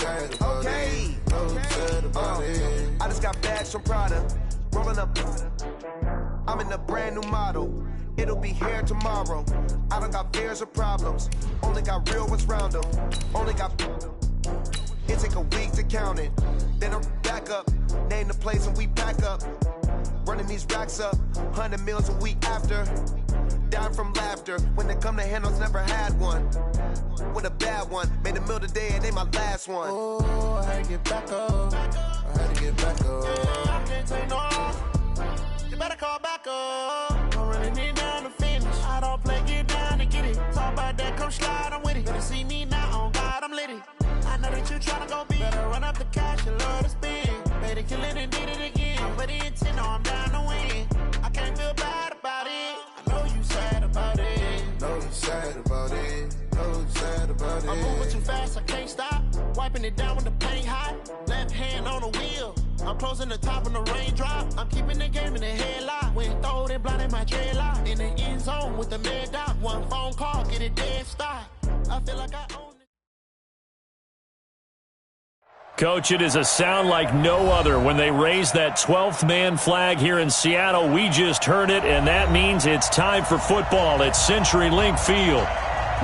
sad about it. No sad about it. I just got bags from Prada, rolling up. I'm in a brand new model. It'll be here tomorrow. I don't got fears or problems. Only got real ones round them. Only got. It take a week to count it. Then I'm back up. Name the place and we pack up. Running these racks up. 100 meals a week after. Down from laughter. When they come to handles, never had one. With a bad one. Made a meal today and ain't my last one. Oh, I had to get back up. I had to get back up. I can't take no off. You better call back up. I'm running it down to finish. I don't play, get down to get it. Talk about that, come slide, I'm with it. Better see me now, on God, I'm litty. I know that you tryna go big. Better run up the cash, you love to spend. Made it, kill it, and did it again. I'm with the intent, no, I'm down to win. I can't feel bad about it. I know you sad about it. Know you sad about it. Know you sad about it. I'm moving too fast, I can't stop. Wiping it down with the paint hot. Left hand on the wheel. I'm closing the top when the raindrop. I'm keeping the game in the headlock. When throwed and blinded my dreadlock. In the end zone with the mad dot. One phone call, get it dead stop. I feel like I own it. Coach, it is a sound like no other when they raise that 12th man flag here in Seattle. We just heard it, and that means it's time for football at CenturyLink Field.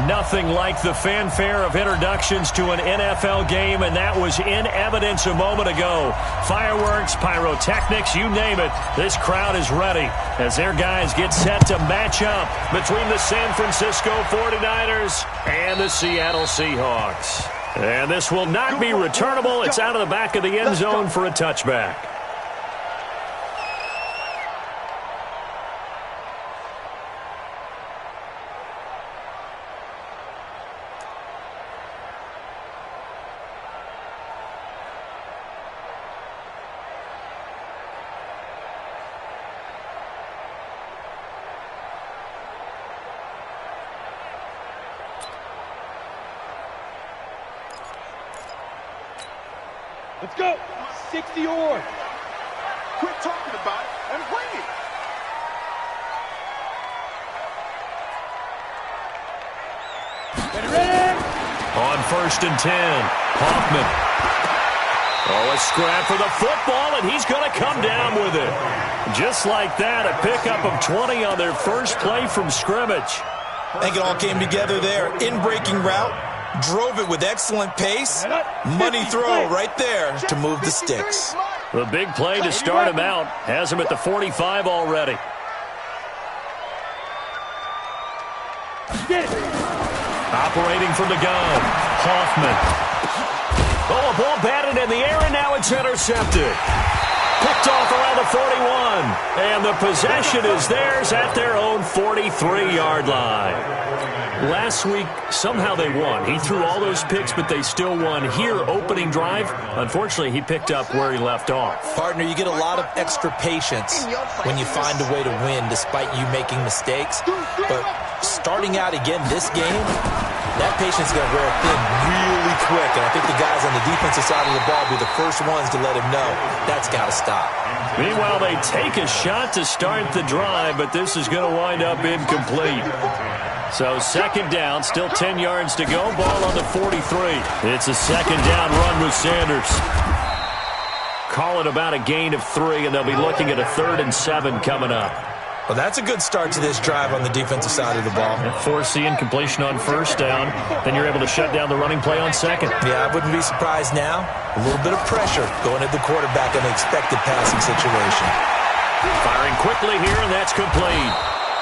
Nothing like the fanfare of introductions to an NFL game, and that was in evidence a moment ago. Fireworks, pyrotechnics, you name it. This crowd is ready as their guys get set to match up between the San Francisco 49ers and the Seattle Seahawks. And this will not be returnable. It's out of the back of the end zone for a touchback. Let's go. 60 or. Quit talking about it and bring it. Ready? On 1st and 10, Hoffman. Oh, a scrap for the football, and he's going to come down with it. Just like that, a pickup of 20 on their first play from scrimmage. I think it all came together there. In-breaking route. Drove it with excellent pace. Money throw right there to move the sticks. The big play to start him out has him at the 45 already. Operating from the gun, Hoffman. Oh, a ball batted in the air, and now it's intercepted. Picked off around the 41, and the possession is theirs at their own 43-yard line. Last week, somehow they won. He threw all those picks, but they still won. Here, opening drive, unfortunately, he picked up where he left off. Partner, you get a lot of extra patience when you find a way to win despite you making mistakes. But starting out again this game, that patience is going to wear thin really quick. And I think the guys on the defensive side of the ball will be the first ones to let him know that's got to stop. Meanwhile, they take a shot to start the drive, but this is going to wind up incomplete. So second down, still 10 yards to go, ball on the 43. It's a second down run with Sanders. Call it about a gain of 3, and they'll be looking at a 3rd and 7 coming up. Well, that's a good start to this drive on the defensive side of the ball. Forcing incompletion on first down, then you're able to shut down the running play on second. Yeah, I wouldn't be surprised now. A little bit of pressure going at the quarterback in the expected passing situation. Firing quickly here, and that's complete.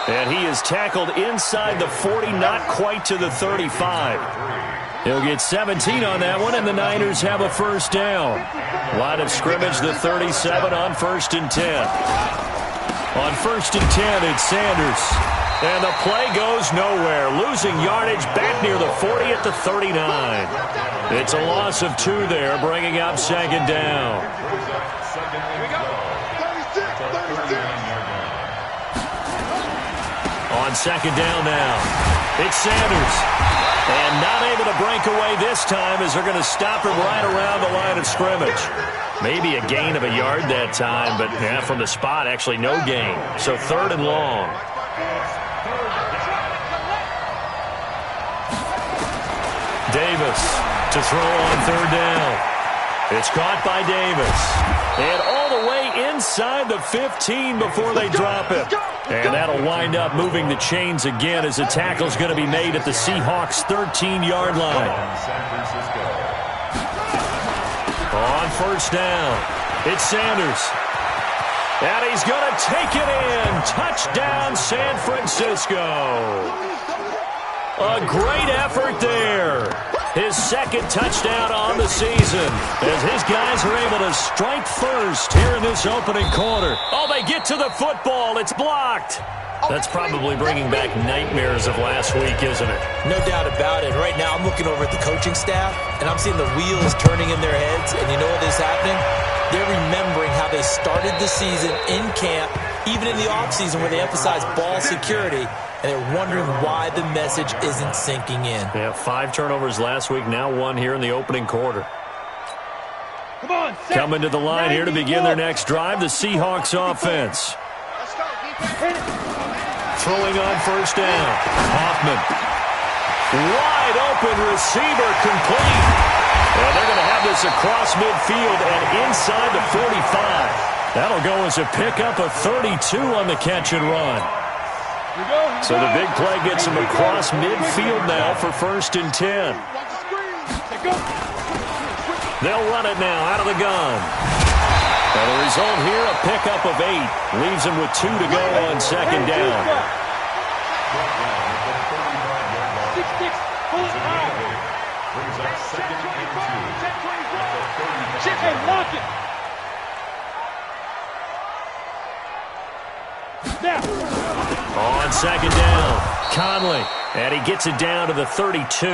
And he is tackled inside the 40, not quite to the 35. He'll get 17 on that one, and the Niners have a first down. Line of scrimmage, the 37 on 1st and 10. On 1st and 10, it's Sanders. And the play goes nowhere. Losing yardage back near the 40 at the 39. It's a loss of 2 there, bringing up second down. On second down now, it's Sanders. And not able to break away this time as they're going to stop him right around the line of scrimmage. Maybe a gain of a yard that time, but yeah, from the spot, actually no gain. So 3rd and long. Davis to to throw on third down. It's caught by Davis. And all the way inside the 15 before they drop it. And that'll wind up moving the chains again as the tackle's going to be made at the Seahawks' 13-yard line. On first down, it's Sanders. And he's going to take it in. Touchdown, San Francisco. A great effort there. His second touchdown on the season as his guys are able to strike first here in this opening quarter. Oh, they get to the football. It's blocked. That's probably bringing back nightmares of last week, isn't it? No doubt about it. Right now I'm looking over at the coaching staff, and I'm seeing the wheels turning in their heads. And you know what is happening? They're remembering how they started the season in camp, even in the offseason where they emphasized ball security. And they're wondering why the message isn't sinking in. Yeah, 5 turnovers last week, now 1 here in the opening quarter. Come on, coming to the line here to begin their next drive, the Seahawks offense. Throwing on first down. Hoffman. Wide open receiver, complete. And they're going to have this across midfield and inside the 45. That'll go as a pickup of 32 on the catch and run. So the big play gets him across midfield now for 1st and 10. They'll run it now out of the gun. And the result here, a pickup of 8. Leaves him with 2 to go on 2nd down. On 2nd down, Conley, and he gets it down to the 32.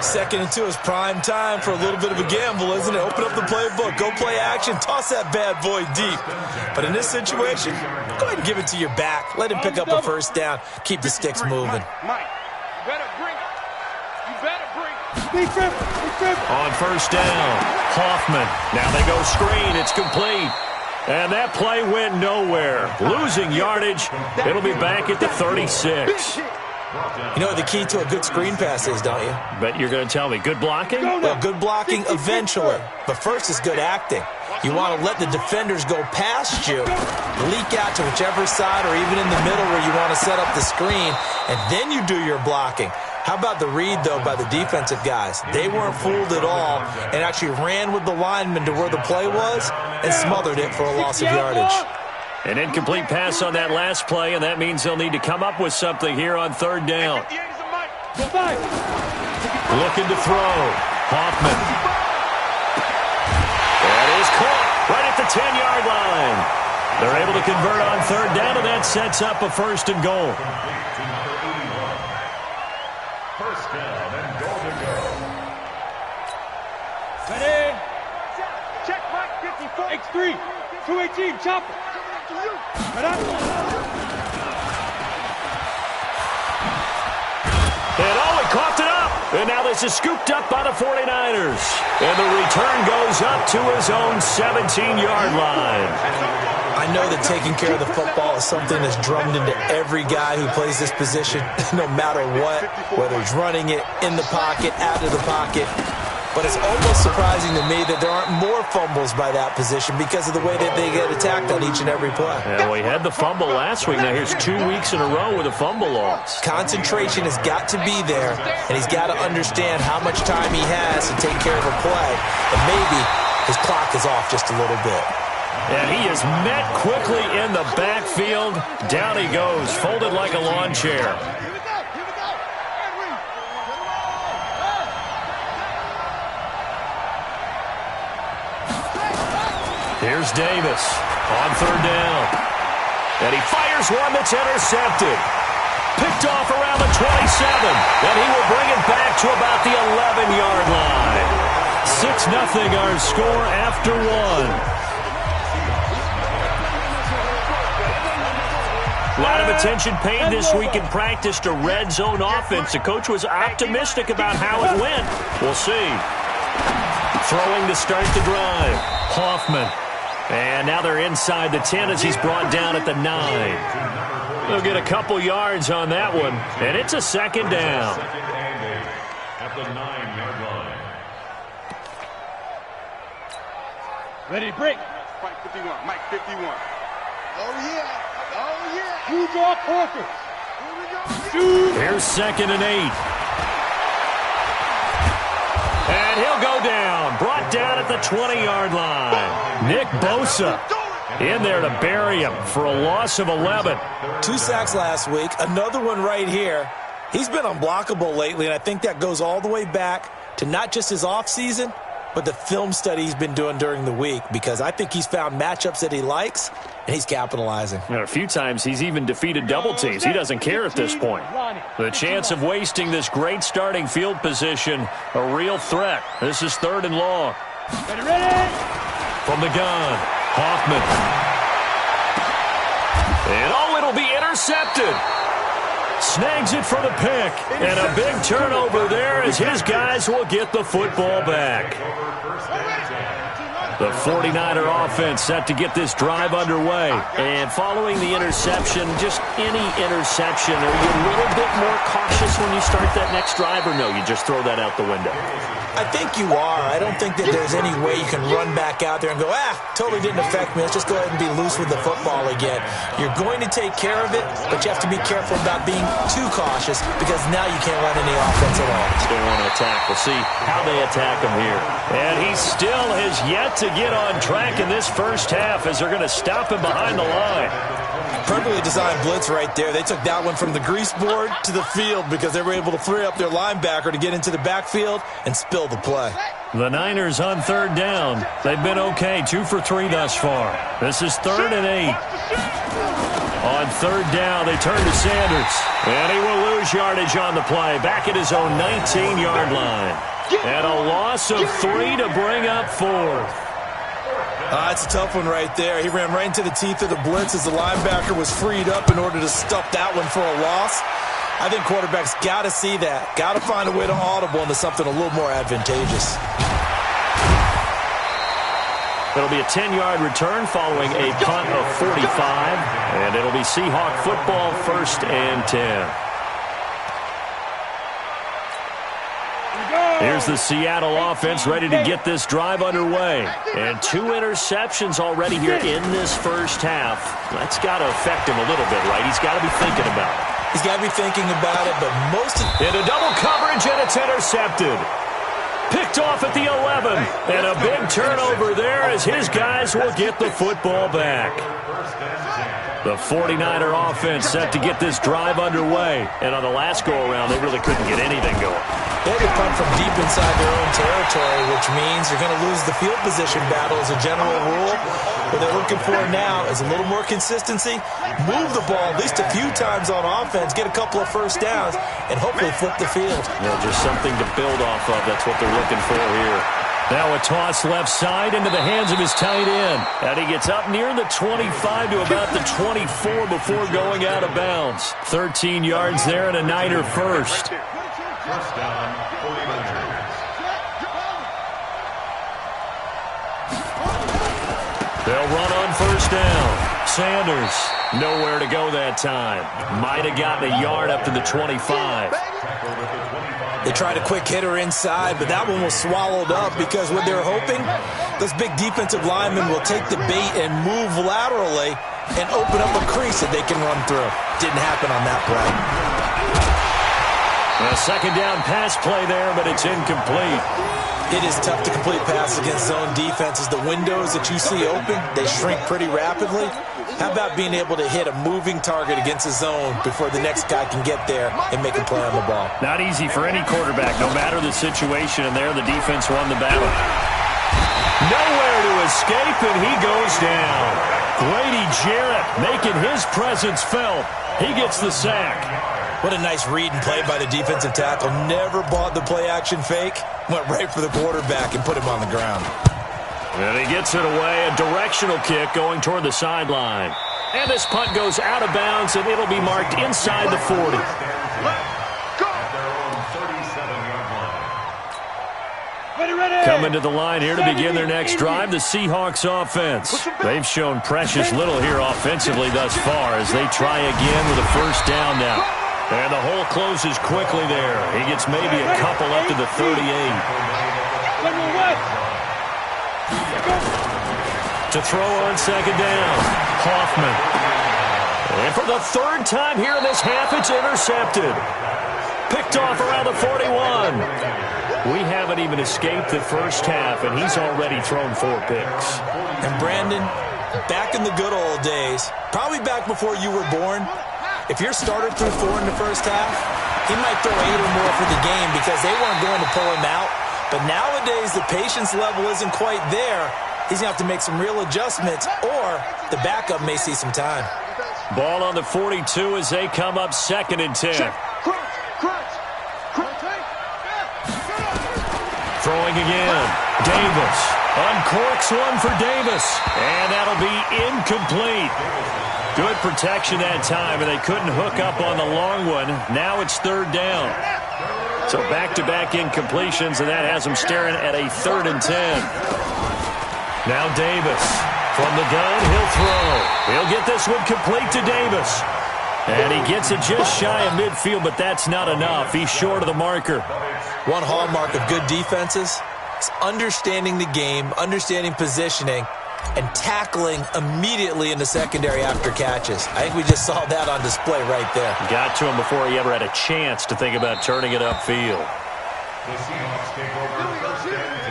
2nd and 2 is prime time for a little bit of a gamble, isn't it? Open up the playbook, go play action, toss that bad boy deep. But in this situation, go ahead and give it to your back. Let him pick up a 1st down, keep the sticks moving. Mike, you better bring it. You better bring it. On 1st down, Hoffman. Now they go screen, it's complete. And that play went nowhere. Losing yardage. It'll be back at the 36. You know what the key to a good screen pass is, don't you? Bet you're going to tell me. Good blocking? Well, good blocking eventually. But first is good acting. You want to let the defenders go past you, leak out to whichever side or even in the middle where you want to set up the screen, and then you do your blocking. How about the read, though, by the defensive guys? They weren't fooled at all and actually ran with the lineman to where the play was and smothered it for a loss of yardage. An incomplete pass on that last play, and that means they'll need to come up with something here on 3rd down. Looking to throw. Hoffman. That is caught right at the 10-yard line. They're able to convert on 3rd down, and that sets up a 1st and goal. Ready? Check right 54. X3. 218. Chopper. And he coughed it up. And now this is scooped up by the 49ers. And the return goes up to his own 17-yard line. I know that taking care of the football is something that's drummed into every guy who plays this position, no matter what, whether he's running it, in the pocket, out of the pocket. But it's almost surprising to me that there aren't more fumbles by that position because of the way that they get attacked on each and every play. Yeah, we had the fumble last week. Now here's 2 weeks in a row with a fumble loss. Concentration has got to be there, and he's got to understand how much time he has to take care of a play. And maybe his clock is off just a little bit. And he is met quickly in the backfield. Down he goes, folded like a lawn chair. Here's Davis on 3rd down. And he fires one that's intercepted. Picked off around the 27. And he will bring it back to about the 11-yard line. 6-0 our score after 1. A lot of attention paid this week in practice to red zone offense. The coach was optimistic about how it went. We'll see. Throwing to start the drive. Hoffman. And now they're inside the 10 as he's brought down at the 9. They'll get a couple yards on that one. And it's a 2nd down. At the 9-yard line. Ready to break. Mike 51. Mike 51. Oh, yeah. Oh, yeah. Use your quarters. Here we go. Here's 2nd and 8. And he'll go down. Brought down at the 20-yard line. Nick Bosa in there to bury him for a loss of 11. 2 sacks last week. Another one right here. He's been unblockable lately, and I think that goes all the way back to not just his offseason, but the film study he's been doing during the week, because I think he's found matchups that he likes, and he's capitalizing. A few times he's even defeated double teams. He doesn't care at this point. The chance of wasting this great starting field position, a real threat. This is 3rd and long. Ready? From the gun, Hoffman. And it'll be intercepted. Snags it for the pick. And a big turnover there as his guys will get the football back. The 49er offense set to get this drive underway. And following the interception, just any interception, are you a little bit more cautious when you start that next drive, or no, you just throw that out the window? I think you are. I don't think that there's any way you can run back out there and go, totally didn't affect me. Let's just go ahead and be loose with the football again. You're going to take care of it, but you have to be careful about being too cautious, because now you can't run any offense at all. They want to attack. We'll see how they attack him here. And he still has yet to get on track in this first half as they're going to stop him behind the line. Perfectly designed blitz right there. They took that one from the grease board to the field because they were able to free up their linebacker to get into the backfield and spill the play. The Niners on 3rd down. They've been okay, 2 for 3 thus far. This is 3rd and 8. On 3rd down, they turn to Sanders. And he will lose yardage on the play. Back at his own 19-yard line. And a loss of 3 to bring up 4th. It's a tough one right there. He ran right into the teeth of the blitz as the linebacker was freed up in order to stuff that one for a loss. I think quarterbacks got to see that. Got to find a way to audible into something a little more advantageous. It'll be a 10-yard return following a punt of 45. And it'll be Seahawk football, 1st and 10. Here's the Seattle offense ready to get this drive underway. And 2 interceptions already here in this first half. That's got to affect him a little bit, right? He's got to be thinking about it. He's got to be thinking about it, but most of into double coverage, and it's intercepted. Picked off at the 11. And a big turnover there as his guys will get the football back. The 49er offense set to get this drive underway. And on the last go-around, they really couldn't get anything going. They had to punt from deep inside their own territory, which means you're going to lose the field position battle as a general rule. What they're looking for now is a little more consistency, move the ball at least a few times on offense, get a couple of first downs, and hopefully flip the field. Yeah, just something to build off of. That's what they're looking for here. Now a toss left side into the hands of his tight end. And he gets up near the 25 to about the 24 before going out of bounds. 13 yards there and a Niner first. First down, 49ers. They'll run on first down. Sanders, nowhere to go that time. Might have gotten a yard up to the 25. They tried a quick hitter inside, but that one was swallowed up because what they're hoping, those big defensive linemen will take the bait and move laterally and open up a crease that they can run through. Didn't happen on that play. A second down pass play there, but it's incomplete. It is tough to complete passes against zone defenses. The windows that you see open, they shrink pretty rapidly. How about being able to hit a moving target against a zone before the next guy can get there and make a play on the ball? Not easy for any quarterback, no matter the situation, and there the defense won the battle. Nowhere to escape, and he goes down. Grady Jarrett making his presence felt. He gets the sack. What a nice read and play by the defensive tackle. Never bought the play-action fake. Went right for the quarterback and put him on the ground. And he gets it away. A directional kick going toward the sideline. And this punt goes out of bounds, and it'll be marked inside the 40. Coming to the line here to begin their next drive, the Seahawks offense. They've shown precious little here offensively thus far as they try again with a first down now. And the hole closes quickly there. He gets maybe a couple up to the 38. To throw on second down, Hoffman. And for the third time here in this half, it's intercepted. Picked off around the 41. We haven't even escaped the first half, and he's already thrown 4 picks. And Brandon, back in the good old days, probably back before you were born, if your starter threw 4 in the first half, he might throw 8 or more for the game because they weren't going to pull him out. But nowadays, the patience level isn't quite there. He's going to have to make some real adjustments, or the backup may see some time. Ball on the 42 as they come up 2nd and 10. Throwing again. Davis. Uncorks one for Davis. And that'll be incomplete. Good protection that time, and they couldn't hook up on the long one. Now it's 3rd down. So back-to-back incompletions, and that has them staring at a 3rd and 10. Now Davis. From the gun, he'll throw. He'll get this one complete to Davis. And he gets it just shy of midfield, but that's not enough. He's short of the marker. One hallmark of good defenses is understanding the game, understanding positioning, and tackling immediately in the secondary after catches. I think we just saw that on display right there. Got to him before he ever had a chance to think about turning it upfield. The Seahawks take over 1st and 10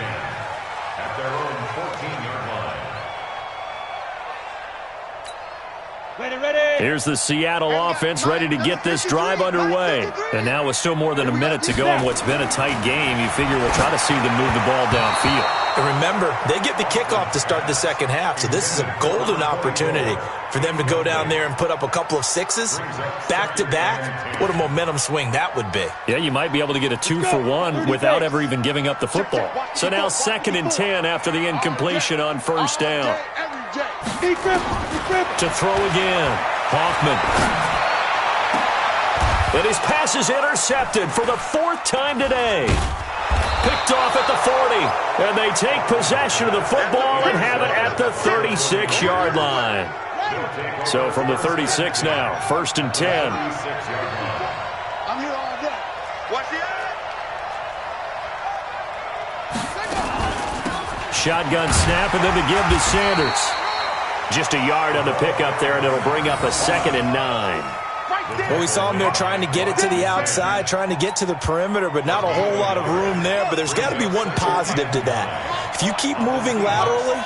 at their own 14-yard line. Here's the Seattle offense ready to get this drive underway. And now with still more than a minute to go in what's been a tight game, you figure we'll try to see them move the ball downfield. And remember, they get the kickoff to start the second half, so this is a golden opportunity for them to go down there and put up a couple of 6s back-to-back. What a momentum swing that would be. Yeah, you might be able to get a 2-for-1 without ever even giving up the football. So now 2nd and 10 after the incompletion on 1st down. To throw again, Hoffman. And his pass is intercepted for the 4th time today. Picked off at the 40, and they take possession of the football and have it at the 36-yard line. So from the 36 now, 1st and 10. I'm here all day. Watch the Shotgun snap, and then to give to Sanders. Just a yard on the pickup there, and it'll bring up a 2nd and 9. Well, we saw him there trying to get it to the outside, trying to get to the perimeter, but not a whole lot of room there. But there's got to be one positive to that. If you keep moving laterally,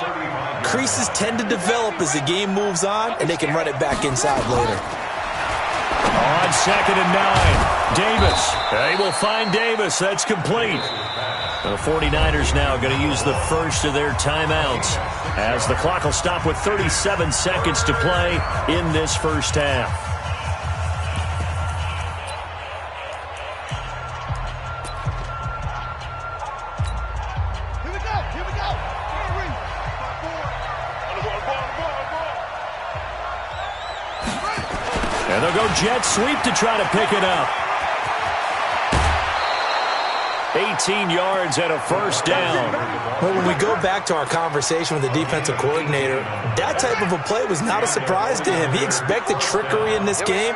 creases tend to develop as the game moves on, and they can run it back inside later. On 2nd and 9, Davis. They will find Davis. That's complete. The 49ers now going to use the first of their timeouts as the clock will stop with 37 seconds to play in this first half. And they'll go jet sweep to try to pick it up. 18 yards and a 1st down. Well, when we go back to our conversation with the defensive coordinator, that type of a play was not a surprise to him. He expected trickery in this game,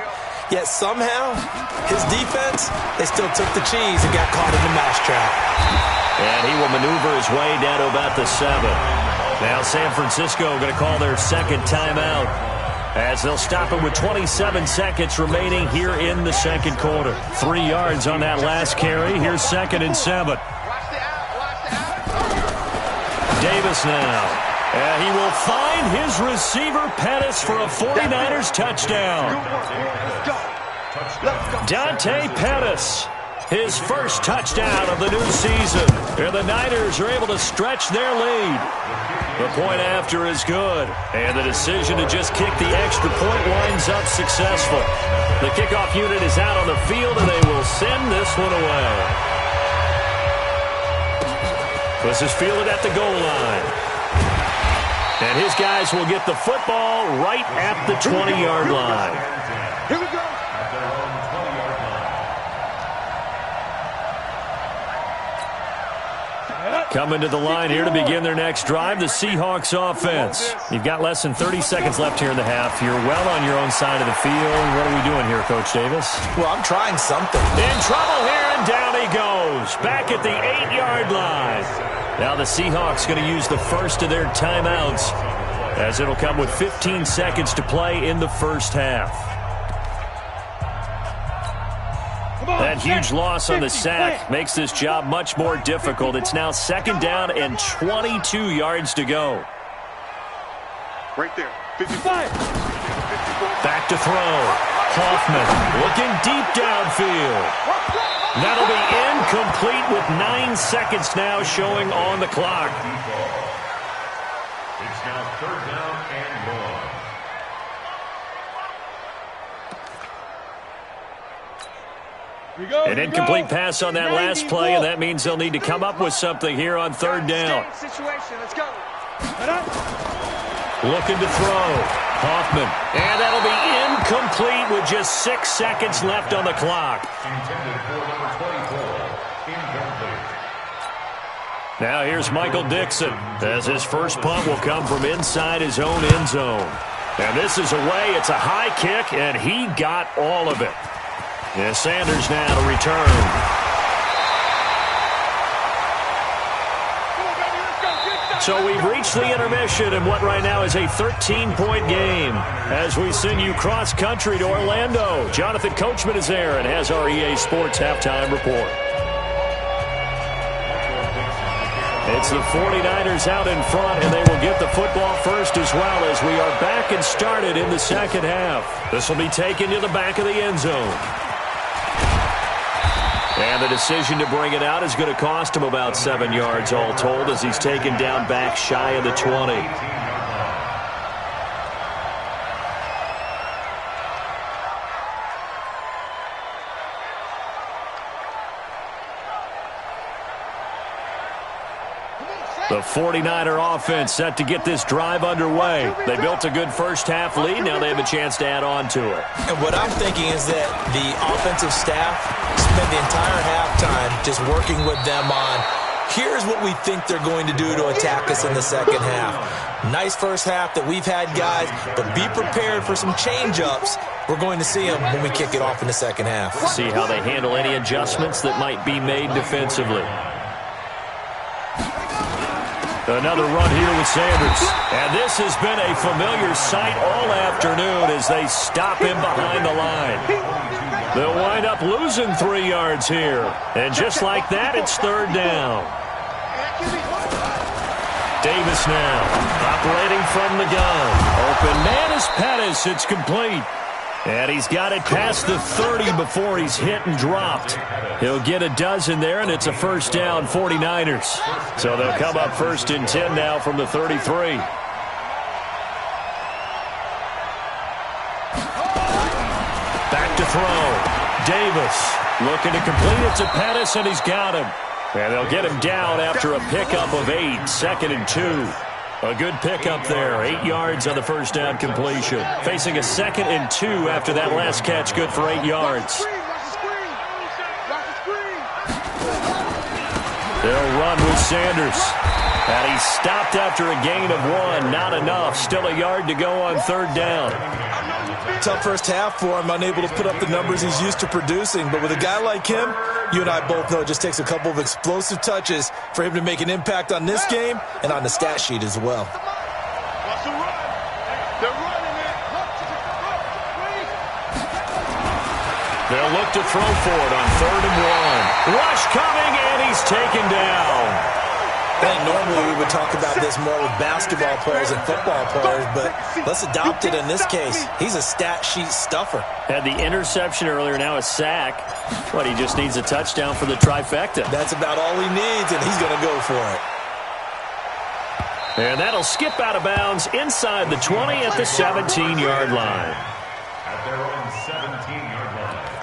yet somehow his defense, they still took the cheese and got caught in the mousetrap. And he will maneuver his way down to about the 7. Now San Francisco going to call their 2nd timeout, as they'll stop it with 27 seconds remaining here in the 2nd quarter. 3 yards on that last carry. Here's 2nd and 7. Davis now. And he will find his receiver, Pettis, for a 49ers touchdown. Dante Pettis, his first touchdown of the new season. And the Niners are able to stretch their lead. The point after is good, and the decision to just kick the extra point winds up successful. The kickoff unit is out on the field, and they will send this one away. This is fielded at the goal line. And his guys will get the football right at the 20-yard line. Here we go. Coming to the line here to begin their next drive, the Seahawks offense. You've got less than 30 seconds left here in the half. You're well on your own side of the field. What are we doing here, Coach Davis? Well, I'm trying something. In trouble here, and down he goes. Back at the 8-yard line. Now the Seahawks going to use the first of their timeouts as it'll come with 15 seconds to play in the first half. That huge loss on the sack makes this job much more difficult. It's now 2nd down and 22 yards to go. Right there. 55. Back to throw. Hoffman looking deep downfield. That'll be incomplete with 9 seconds now showing on the clock. It's now 3rd down and 1. An incomplete pass on that last play, and that means they'll need to come up with something here on 3rd down. Let's go. Looking to throw. Hoffman. And that'll be incomplete with just 6 seconds left on the clock. Intended for number 24. Incomplete. Now here's Michael Dixon, as his first punt will come from inside his own end zone. And this is away. It's a high kick, and he got all of it. Yeah, Sanders now to return. So we've reached the intermission in what right now is a 13-point game. As we send you cross-country to Orlando, Jonathan Coachman is there and has our EA Sports halftime report. It's the 49ers out in front, and they will get the football first as well as we are back and started in the second half. This will be taken to the back of the end zone. And the decision to bring it out is going to cost him about 7 yards all told as he's taken down back shy of the 20. The 49er offense set to get this drive underway. They built a good first-half lead. Now they have a chance to add on to it. And what I'm thinking is that the offensive staff spent the entire halftime just working with them on, here's what we think they're going to do to attack us in the second half. Nice first half that we've had, guys, but be prepared for some change-ups. We're going to see them when we kick it off in the second half. See how they handle any adjustments that might be made defensively. Another run here with Sanders. And this has been a familiar sight all afternoon as they stop him behind the line. They'll wind up losing 3 yards here. And just like that, it's 3rd down. Davis now operating from the gun. Open man is Pettis. It's complete. And he's got it past the 30 before he's hit and dropped. He'll get a dozen there, and it's a first down, 49ers. So they'll come up 1st and 10 now from the 33. Back to throw. Davis looking to complete it to Pettis, and he's got him. And they'll get him down after a pickup of 8, 2nd and 2. A good pickup there, 8 yards on the first down completion. Facing a 2nd and 2 after that last catch, good for 8 yards. They'll run with Sanders. And he stopped after a gain of 1, not enough. Still a yard to go on 3rd down. Tough first half for him, unable to put up the numbers he's used to producing. But with a guy like him, you and I both know it just takes a couple of explosive touches for him to make an impact on this game and on the stat sheet as well. They'll look to throw for it on 3rd and 1. Rush coming, and he's taken down. I think normally we would talk about this more with basketball players and football players, but let's adopt it in this case. He's a stat sheet stuffer. Had the interception earlier, now a sack. But he just needs a touchdown for the trifecta. That's about all he needs, and he's going to go for it. And that'll skip out of bounds inside the 20 at the 17-yard line. At their own 17-yard line.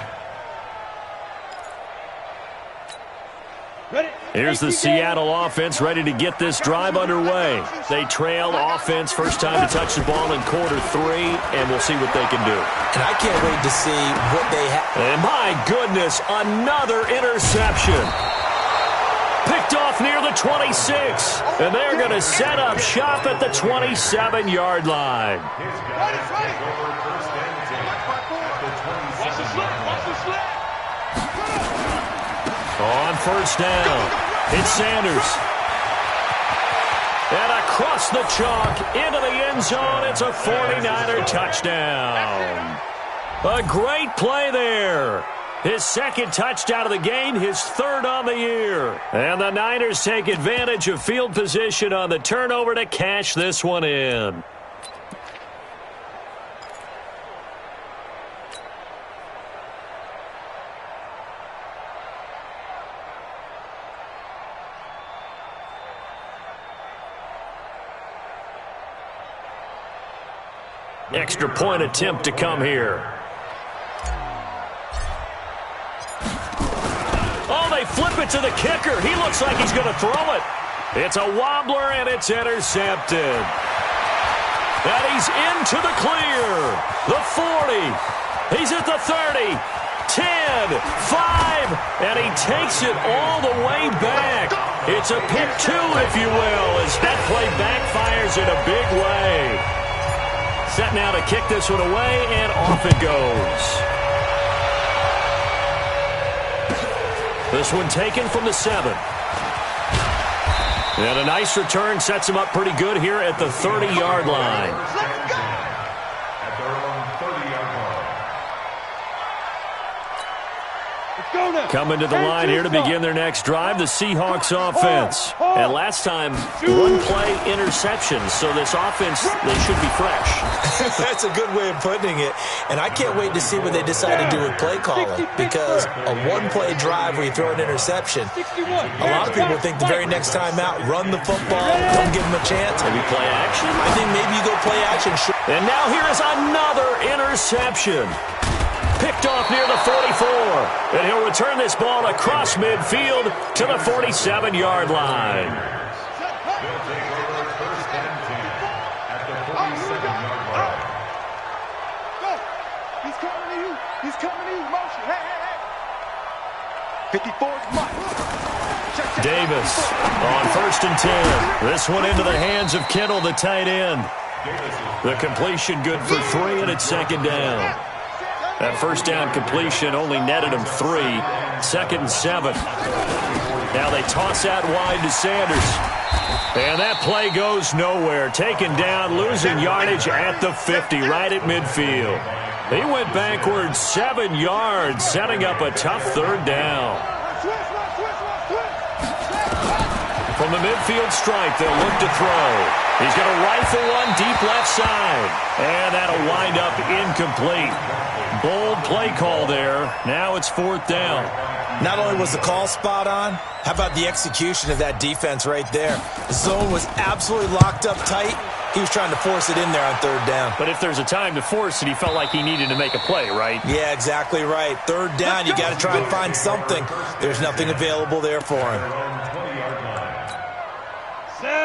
Here's the Seattle offense ready to get this drive underway. They trail offense first time to touch the ball in quarter 3, and we'll see what they can do. And I can't wait to see what they have. And my goodness, another interception. Picked off near the 26, and they're going to set up shop at the 27-yard line. On first down, it's Sanders. And across the chalk, into the end zone, it's a 49er touchdown. A great play there. His second touchdown of the game, his third on the year. And the Niners take advantage of field position on the turnover to cash this one in. Extra point attempt to come here. Oh, they flip it to the kicker. He looks like he's going to throw it. It's a wobbler, and it's intercepted. And he's into the clear. The 40. He's at the 30. 10, 5, and he takes it all the way back. It's a pick two, if you will, as that play backfires in a big way. Set now to kick this one away, and off it goes. This one taken from the 7. And a nice return sets him up pretty good here at the 30-yard line. At their own 30-yard line. Coming to the line here to begin their next drive, the Seahawks offense. And last time, one play interception, so this offense, they should be fresh. That's a good way of putting it. And I can't wait to see what they decide to do with play calling, because a one-play drive where you throw an interception, a lot of people think the very next time out, run the football, don't give them a chance. Maybe play action? I think maybe you go play action. And now here is another interception. Picked off near the 44. And he'll return this ball across midfield to the 47-yard line. They'll take over first and 10 at the 47-yard line. Go. He's coming to you. He's coming to you. Motion. Hey. 54 is Davis on first and 10. This one into the hands of Kittle, the tight end. The completion good for 3, and it's second down. That first down completion only netted him 3. Second and 7. Now they toss out wide to Sanders. And that play goes nowhere. Taken down, losing yardage at the 50, right at midfield. He went backwards 7 yards, setting up a tough third down. From the midfield stripe, they'll look to throw. He's going to rifle one deep left side. And that'll wind up incomplete. Bold play call there. Now it's fourth down. Not only was the call spot on, how about the execution of that defense right there? The zone was absolutely locked up tight. He was trying to force it in there on third down. But if there's a time to force it, he felt like he needed to make a play, right? Yeah, exactly right. Third down, you got to try and find something. There's nothing available there for him.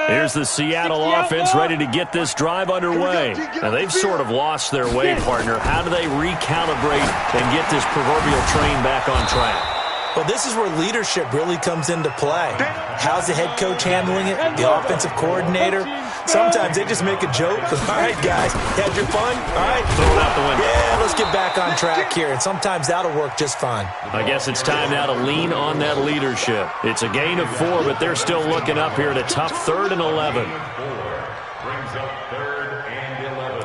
Here's the Seattle offense ready to get this drive underway. Now, they've sort of lost their way, partner. How do they recalibrate and get this proverbial train back on track? Well, this is where leadership really comes into play. How's the head coach handling it? The offensive coordinator? Sometimes they just make a joke. All right, guys, had your fun? All right. Throw it out the window. Yeah, let's get back on track here. And sometimes that'll work just fine. I guess it's time now to lean on that leadership. It's a gain of 4, but they're still looking up here at a tough 3rd and 11. Brings up 3rd and 11.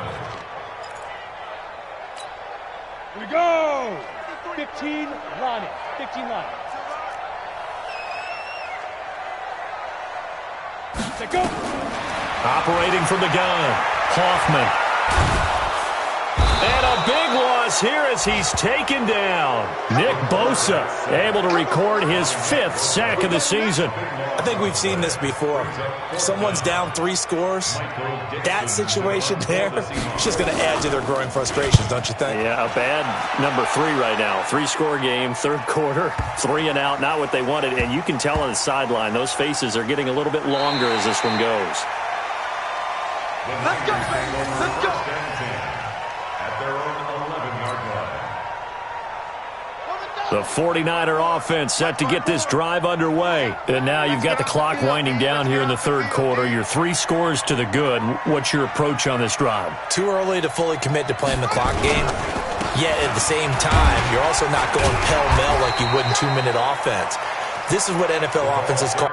We go. 15 line. 15 line. Let's go. Operating from the gun, Hoffman. And a big loss here as he's taken down. Nick Bosa able to record his 5th sack of the season. I think we've seen this before. If someone's down 3 scores, that situation there, it's just going to add to their growing frustrations, don't you think? Yeah, a bad number 3 right now. 3-score game, 3rd quarter, 3 and out, not what they wanted. And you can tell on the sideline, those faces are getting a little bit longer as this one goes. Let's go, baby. Let's go. At their own 11-yard line. The 49er offense set to get this drive underway. And now you've got the clock winding down here in the 3rd quarter. You're 3 scores to the good. What's your approach on this drive? Too early to fully commit to playing the clock game. Yet at the same time, you're also not going pell-mell like you would in 2-minute offense. This is what NFL offenses call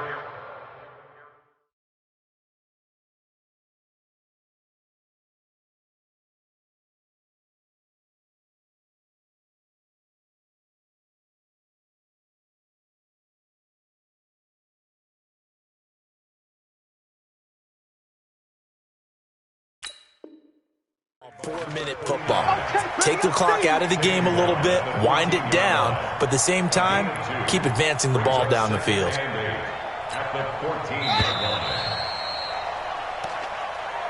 4-minute football. Take the clock out of the game a little bit, wind it down, but at the same time, keep advancing the ball down the field. At the 14-yard line.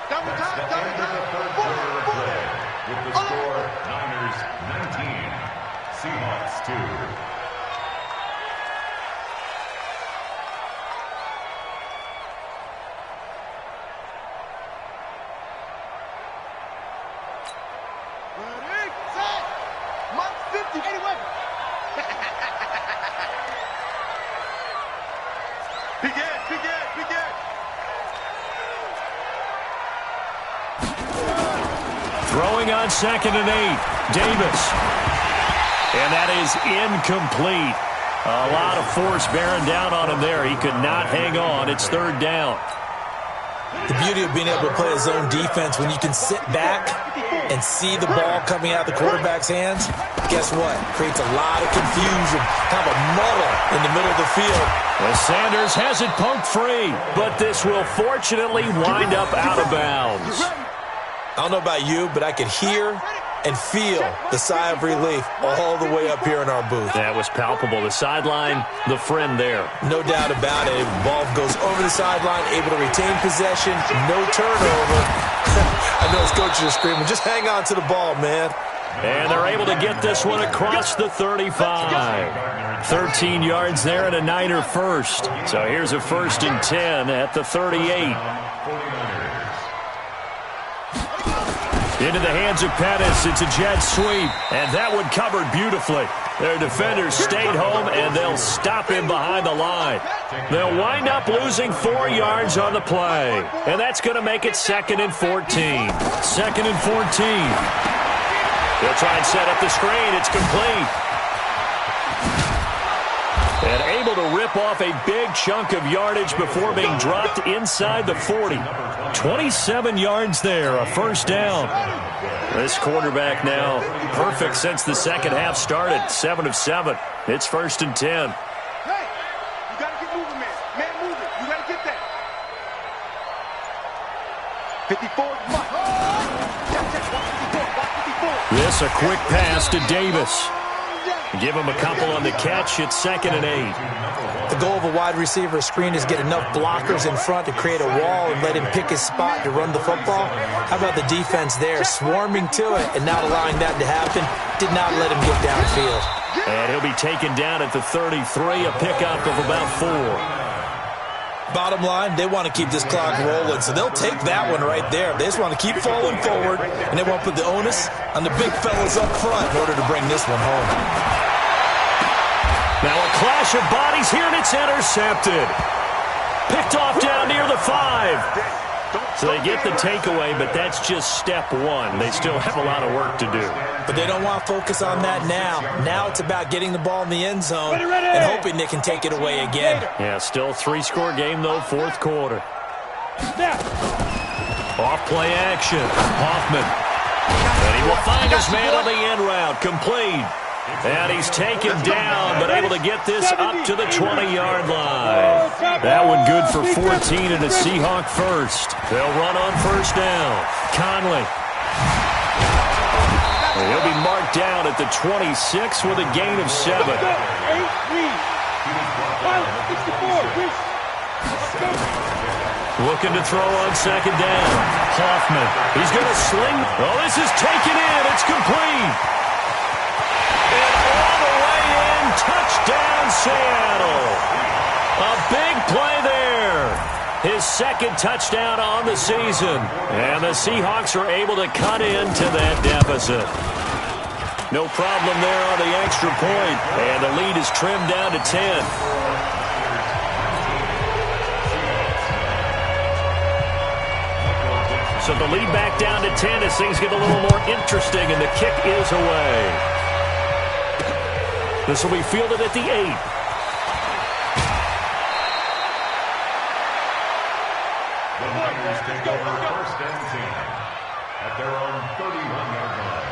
Step into the third quarter of play with the score Niners 19, Seahawks 2. Throwing on 2nd and 8, Davis. And that is incomplete. A lot of force bearing down on him there. He could not hang on. It's 3rd down. The beauty of being able to play a zone defense, when you can sit back and see the ball coming out of the quarterback's hands, guess what? Creates a lot of confusion, kind of a muddle in the middle of the field. Well, Sanders has it poked free, but this will fortunately wind up out of bounds. I don't know about you, but I could hear and feel the sigh of relief all the way up here in our booth. That was palpable. The sideline, the friend there. No doubt about it. Ball goes over the sideline, able to retain possession, no turnover. I know his coaches are screaming, just hang on to the ball, man. And they're able to get this one across the 35. 13 yards there and a Niner first. So here's a 1st and 10 at the 38. Into the hands of Pettis. It's a jet sweep. And that one covered beautifully. Their defenders stayed home, and they'll stop him behind the line. They'll wind up losing 4 yards on the play. And that's going to make it 2nd and 14. 2nd and 14. They'll try and set up the screen. It's complete. And able to rip off a big chunk of yardage before being dropped inside the 40. 27 yards there, a 1st down. This quarterback now perfect since the second half started. 7 of 7. It's 1st and 10. Hey, you got to get moving, man. Man, move it. You got to get that. 54. This a quick pass to Davis. Give him a couple on the catch. It's 2nd and 8. The goal of a wide receiver screen is get enough blockers in front to create a wall and let him pick his spot to run the football. How about the defense there, swarming to it and not allowing that to happen? Did not let him get downfield. And he'll be taken down at the 33, a pickup of about 4. Bottom line, they want to keep this clock rolling, so they'll take that one right there. They just want to keep falling forward, and they want to put the onus on the big fellas up front in order to bring this one home. Now a clash of bodies here, and it's intercepted. Picked off down near the 5. So they get the takeaway, but that's just step 1. They still have a lot of work to do. But they don't want to focus on that now. Now it's about getting the ball in the end zone and hoping they can take it away again. Yeah, still a 3-score game, though, 4th quarter. Off play action. Hoffman. And he will find his man on the end route. Complete. And he's taken down, but able to get this up to the 20-yard line. That one good for 14 and a Seahawk first. They'll run on 1st down. Conley. And he'll be marked down at the 26 with a gain of 7. Looking to throw on 2nd down. Hoffman. He's going to sling. Oh, this is taken in. It's complete. Touchdown, Seattle. A big play there. His 2nd touchdown on the season. And the Seahawks are able to cut into that deficit. No problem there on the extra point. And the lead is trimmed down to 10. So the lead back down to 10 as things get a little more interesting, and the kick is away. This will be fielded at the 8. The Niners take over 1st and 10 at their own 31-yard line.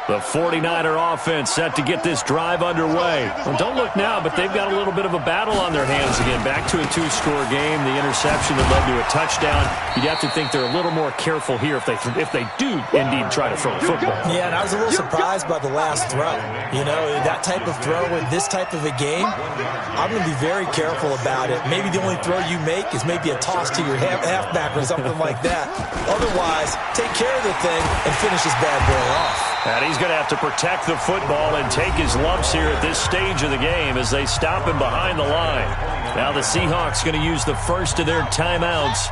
The 49er offense set to get this drive underway. Well, don't look now, but they've got a little bit of a battle on their hands again. Back to a two-score game. The interception that led to a touchdown. You'd have to think they're a little more careful here if they do indeed try to throw the football. Yeah, and I was a little surprised by the last throw. You know, that type of throw in this type of a game, I'm going to be very careful about it. Maybe the only throw you make is maybe a toss to your halfback or something like that. Otherwise, take care of the thing and finish this bad boy off. And he's going to have to protect the football and take his lumps here at this stage of the game as they stop him behind the line. Now the Seahawks going to use the first of their timeouts.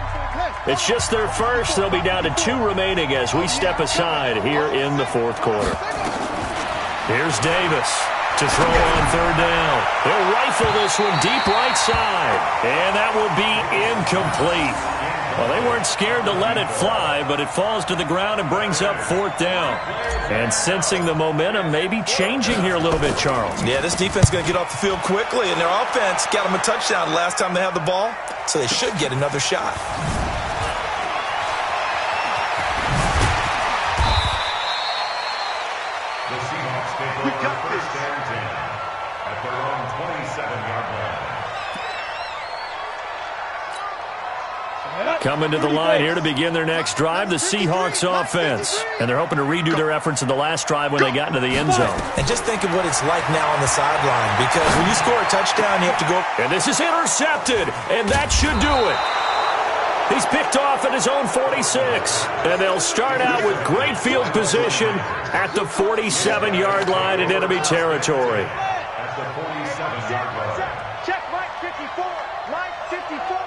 It's just their first. They'll be down to 2 remaining as we step aside here in the fourth quarter. Here's Davis to throw on third down. He'll rifle this one deep right side. And that will be incomplete. Well, they weren't scared to let it fly, but it falls to the ground and brings up fourth down. And sensing the momentum maybe changing here a little bit, Charles. Yeah, this defense is going to get off the field quickly, and their offense got them a touchdown last time they had the ball, so they should get another shot. The Seahawks take over first and 10 at their own 27-yard line. Coming to the line here to begin their next drive, the Seahawks offense. And they're hoping to redo their efforts in the last drive when they got into the end zone. And just think of what it's like now on the sideline, because when you score a touchdown, you have to go. And this is intercepted, and that should do it. He's picked off at his own 46. And they'll start out with great field position at the 47-yard line in enemy territory. At the 47-yard line. Check Mike 54. Mike 54.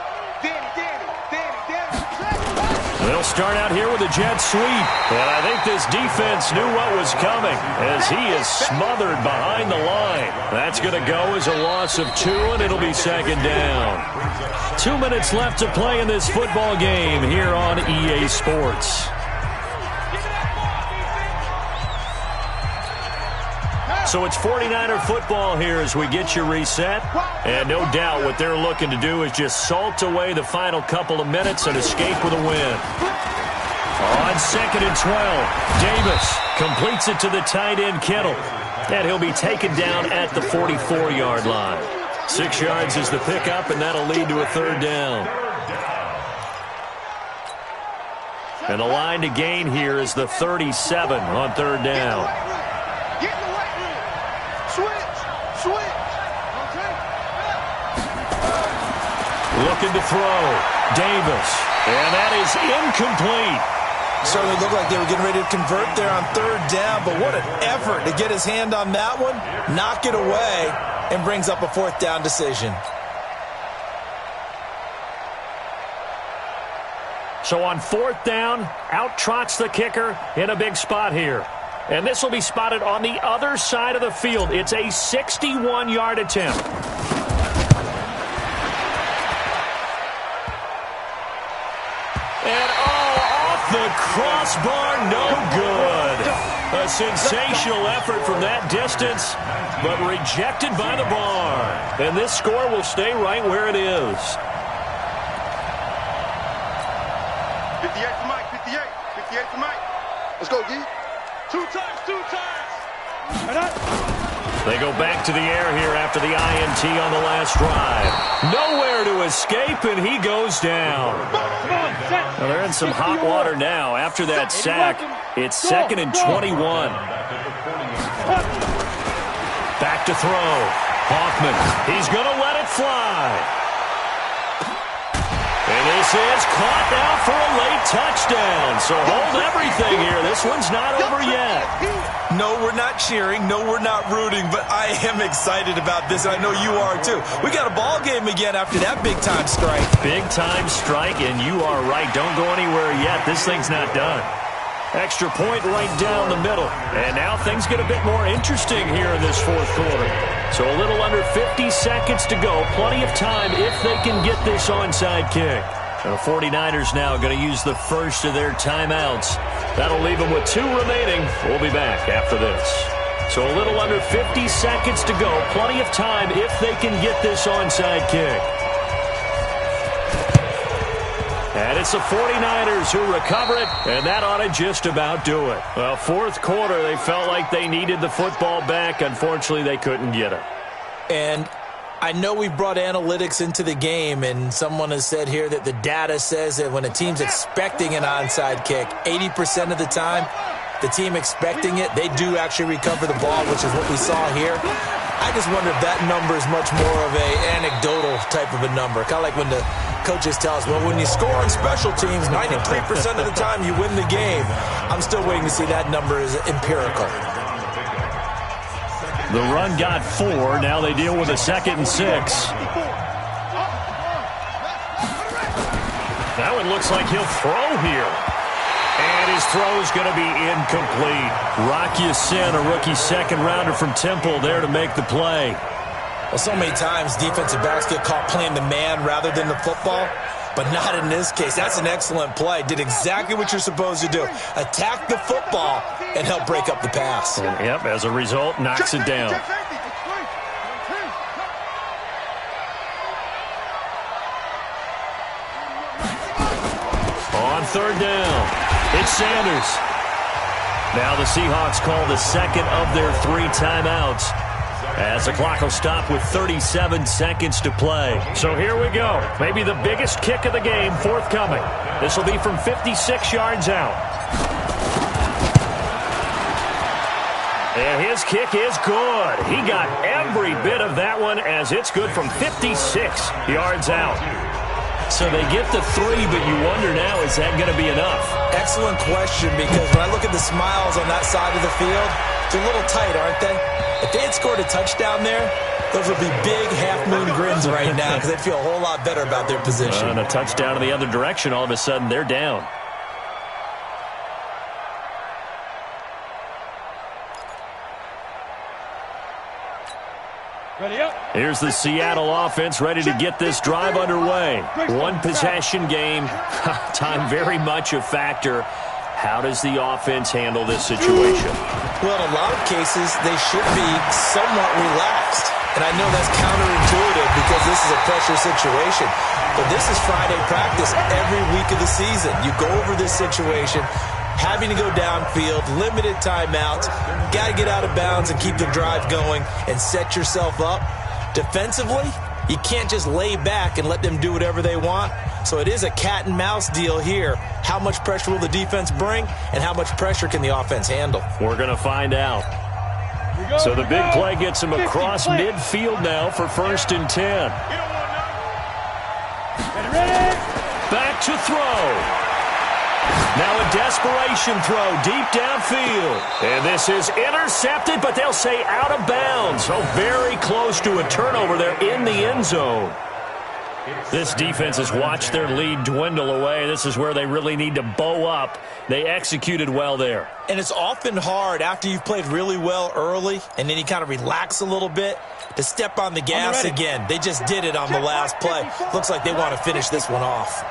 They'll start out here with a jet sweep. And I think this defense knew what was coming as he is smothered behind the line. That's going to go as a loss of 2, and it'll be second down. 2 minutes left to play in this football game here on EA Sports. So it's 49er football here as we get you reset. And no doubt what they're looking to do is just salt away the final couple of minutes and escape with a win. On 2nd and 12, Davis completes it to the tight end, Kittle. And he'll be taken down at the 44-yard line. 6 yards is the pickup, and that'll lead to a third down. And the line to gain here is the 37 on third down. Looking to throw. Davis. And that is incomplete. Certainly looked like they were getting ready to convert there on third down, but what an effort to get his hand on that one, knock it away, and brings up a fourth down decision. So on fourth down, out trots the kicker in a big spot here. And this will be spotted on the other side of the field. It's a 61-yard attempt. And off the crossbar, no good. A sensational effort from that distance, but rejected by the bar. And this score will stay right where it is. 58 for Mike, 58. 58 for Mike. Let's go, D. 2 times, 2 times. They go back to the air here after the INT on the last drive. Nowhere to escape, and he goes down. Well, they're in some hot water now. After that sack, it's 2nd and 21. Back to throw. Hoffman, he's going to let it fly. And this is caught now for a late touchdown. So hold everything here. This one's not over yet. No, we're not cheering. No, we're not rooting. But I am excited about this, and I know you are too. We got a ball game again after that big-time strike. Big-time strike, and you are right. Don't go anywhere yet. This thing's not done. Extra point right down the middle. And now things get a bit more interesting here in this fourth quarter. So a little under 50 seconds to go. Plenty of time if they can get this onside kick. And the 49ers now going to use the first of their timeouts. That'll leave them with 2 remaining. We'll be back after this. So a little under 50 seconds to go. Plenty of time if they can get this onside kick. And it's the 49ers who recover it, and that ought to just about do it. Well, fourth quarter, they felt like they needed the football back. Unfortunately, they couldn't get it. And I know we brought analytics into the game, and someone has said here that the data says that when a team's expecting an onside kick, 80% of the time, the team expecting it, they do actually recover the ball, which is what we saw here. I just wonder if that number is much more of an anecdotal type of a number. Kind of like when the coaches tell us, well, when you score on special teams, 93% of the time you win the game. I'm still waiting to see that number is empirical. The run got 4. Now they deal with a 2nd and 6. That one looks like he'll throw here. And his throw's going to be incomplete. Rock Ya-Sin, a rookie second-rounder from Temple, there to make the play. Well, so many times defensive backs get caught playing the man rather than the football, but not in this case. That's an excellent play. Did exactly what you're supposed to do. Attack the football and help break up the pass. And, yep, as a result, knocks it down. On third down, it's Sanders. Now the Seahawks call the second of their 3 timeouts, as the clock will stop with 37 seconds to play. So here we go. Maybe the biggest kick of the game forthcoming. This will be from 56 yards out. And his kick is good. He got every bit of that one, as it's good from 56 yards out. So they get the 3, but you wonder now, is that going to be enough? Excellent question, because when I look at the smiles on that side of the field, they're a little tight, aren't they? If they had scored a touchdown there, those would be big half-moon grins right now, because they'd feel a whole lot better about their position. And a touchdown in the other direction, all of a sudden they're down. Here's the Seattle offense ready to get this drive underway. One possession game. Time very much a factor. How does the offense handle this situation? Well, in a lot of cases, they should be somewhat relaxed. And I know that's counterintuitive because this is a pressure situation. But this is Friday practice every week of the season. You go over this situation, having to go downfield, limited timeouts, got to get out of bounds and keep the drive going and set yourself up. Defensively, you can't just lay back and let them do whatever they want. So it is a cat and mouse deal here. How much pressure will the defense bring, and how much pressure can the offense handle? We're going to find out. So the big play gets him across midfield now for 1st and 10. Back to throw. Now a desperation throw deep downfield. And this is intercepted, but they'll say out of bounds. So very close to a turnover there in the end zone. This defense has watched their lead dwindle away. This is where they really need to bow up. They executed well there. And it's often hard after you've played really well early and then you kind of relax a little bit to step on the gas again. They just did it on the last play. Looks like they want to finish this one off.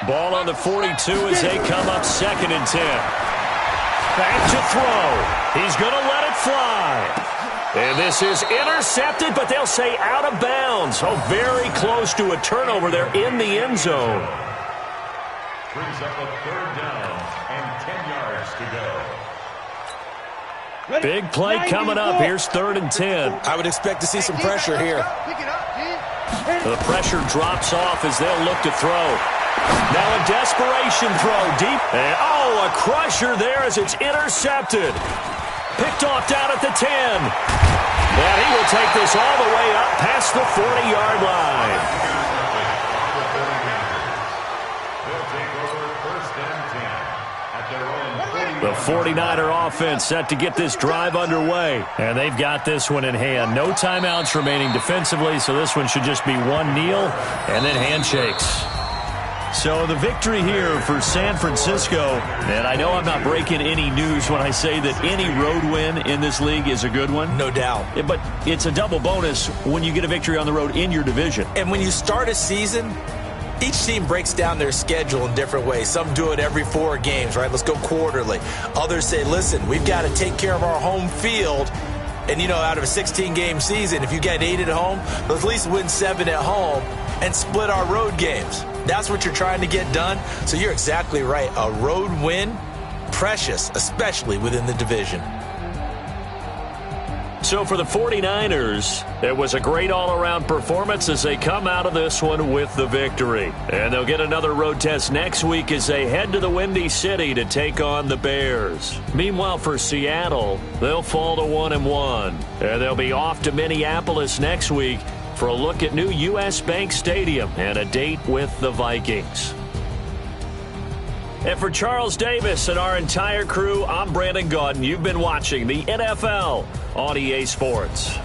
Ball on the 42 as they come up 2nd and 10. Back to throw. He's going to let it fly. And this is intercepted, but they'll say out of bounds. So very close to a turnover there in the end zone. Brings up a 3rd down and 10 yards to go. Big play coming up. Here's 3rd and 10. I would expect to see some pressure here. The pressure drops off as they'll look to throw. Now a desperation throw deep. And, a crusher there as it's intercepted. Picked off down at the 10. And he will take this all the way up past the 40-yard line. They'll take over 1st and 10 at their own 40. The 49er offense set to get this drive underway. And they've got this one in hand. No timeouts remaining defensively, so this one should just be one kneel and then handshakes. So the victory here for San Francisco, and I know I'm not breaking any news when I say that any road win in this league is a good one. No doubt. But it's a double bonus when you get a victory on the road in your division. And when you start a season, each team breaks down their schedule in different ways. Some do it every 4 games, right? Let's go quarterly. Others say, listen, we've got to take care of our home field. And, out of a 16-game season, if you get 8 at home, let's at least win 7 at home and split our road games. That's what you're trying to get done. So you're exactly right. A road win, precious, especially within the division. So for the 49ers, it was a great all-around performance as they come out of this one with the victory. And they'll get another road test next week as they head to the Windy City to take on the Bears. Meanwhile, for Seattle, they'll fall to 1-1. And they'll be off to Minneapolis next week for a look at new U.S. Bank Stadium and a date with the Vikings. And for Charles Davis and our entire crew, I'm Brandon Gaudin. You've been watching the NFL on EA Sports.